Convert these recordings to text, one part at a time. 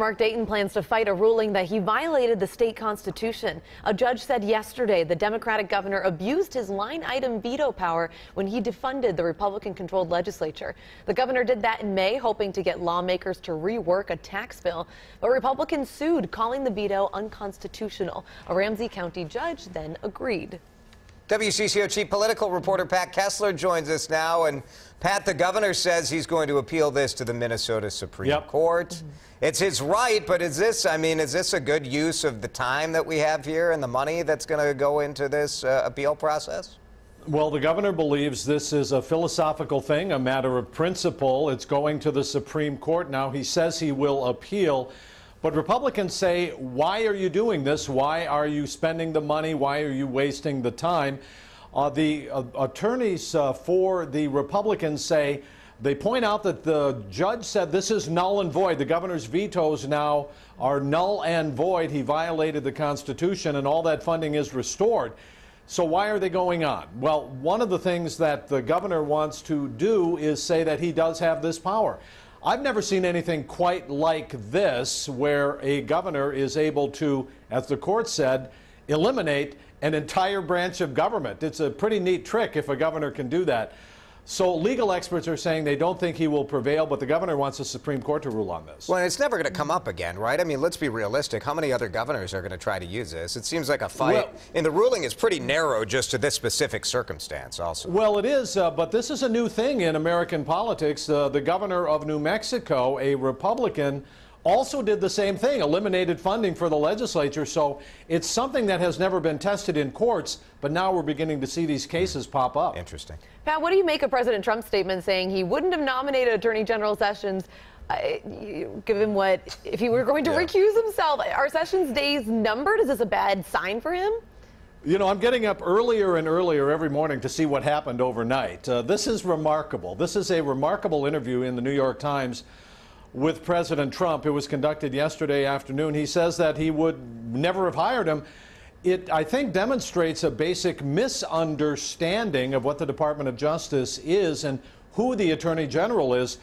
Mark, Dayton plans to fight a ruling that he violated the state constitution. A judge said yesterday the Democratic governor abused his line-item veto power when he defunded the Republican-controlled legislature. The governor did that in May, hoping to get lawmakers to rework a tax bill. But Republicans sued, calling the veto unconstitutional. A Ramsey County judge then agreed. WCCO chief political reporter Pat Kessler joins us now. And Pat, the governor says he's going to appeal this to the Minnesota Supreme Court. It's his right, but is this a good use of the time that we have here and the money that's going to go into this appeal process? Well, the governor believes this is a philosophical thing, a matter of principle. It's going to the Supreme Court now. He says he will appeal. But Republicans say, why are you doing this? Why are you spending the money? Why are you wasting the time? The attorneys for the Republicans say, they point out that the judge said this is null and void. The governor's vetoes now are null and void. He violated the Constitution, and all that funding is restored. So why are they going on? Well, one of the things that the governor wants to do is say that he does have this power. I've never seen anything quite like this, where a governor is able to, as the court said, eliminate an entire branch of government. It's a pretty neat trick if a governor can do that. So legal experts are saying they don't think he will prevail, but the governor wants the Supreme Court to rule on this. Well, it's never going to come up again, right? I mean, let's be realistic. How many other governors are going to try to use this? It seems like a fight. Well, and the ruling is pretty narrow just to this specific circumstance also. Well, it is, but this is a new thing in American politics. The governor of New Mexico, a Republican, also did the same thing, eliminated funding for the legislature. So it's something that has never been tested in courts, but now we're beginning to see these cases pop up. Interesting. Pat, what do you make of President Trump's statement saying he wouldn't have nominated Attorney General Sessions given what, if he were going to recuse himself? Are Sessions' days numbered? Is this a bad sign for him? You know, I'm getting up earlier and earlier every morning to see what happened overnight. This is remarkable. This is a remarkable interview in the New York Times with President Trump. It was conducted yesterday afternoon. He says that he would never have hired him. It, I think, demonstrates a basic misunderstanding of what the Department of Justice is and who the Attorney General is,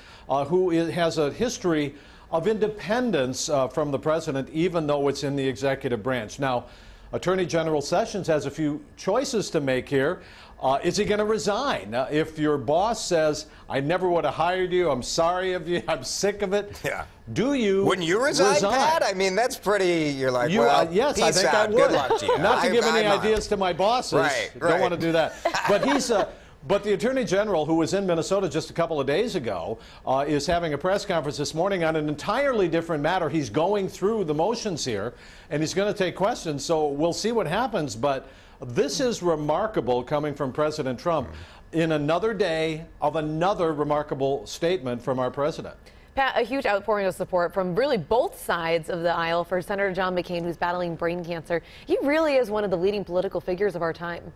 who has a history of independence from the president, even though it's in the executive branch. Now, Attorney General Sessions has a few choices to make here. Is he going to resign? If your boss says, I never would have hired you, I'm sorry of you, I'm sick of it, do you Wouldn't you resign, Pat? I mean, that's pretty, you're like, yes, peace I think out. I would. Good luck to you. Not to give any ideas to my bosses. Right. Don't want to do that. But he's... But the Attorney General, who was in Minnesota just a couple of days ago, is having a press conference this morning on an entirely different matter. He's going through the motions here, and he's going to take questions, so we'll see what happens. But this is remarkable coming from President Trump in another day of another remarkable statement from our president. Pat, a huge outpouring of support from really both sides of the aisle for Senator John McCain, who's battling brain cancer. He really is one of the leading political figures of our time.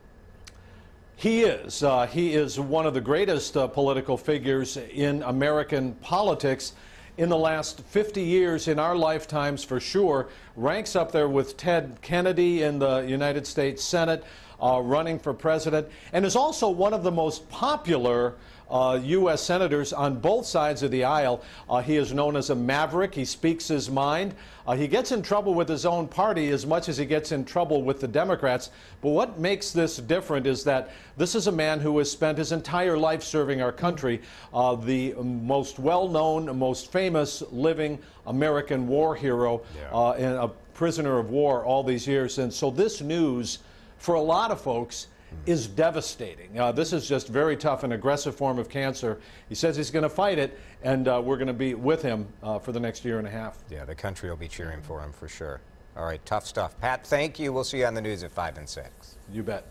He is. He is one of the greatest political figures in American politics in the last 50 years, in our lifetimes for sure. Ranks up there with Ted Kennedy in the United States Senate, running for president, and is also one of the most popular U.S. senators on both sides of the aisle. He is known as a maverick. He speaks his mind. He gets in trouble with his own party as much as he gets in trouble with the Democrats. But what makes this different is that this is a man who has spent his entire life serving our country, the most well-known, most famous living American war hero, and a prisoner of war all these years. And so this news, for a lot of folks, is devastating. This is just very tough, an aggressive form of cancer. He says he's going to fight it, and we're going to be with him for the next year and a half. Yeah, the country will be cheering for him for sure. All right, tough stuff. Pat, thank you. We'll see you on the news at 5 and 6. You bet.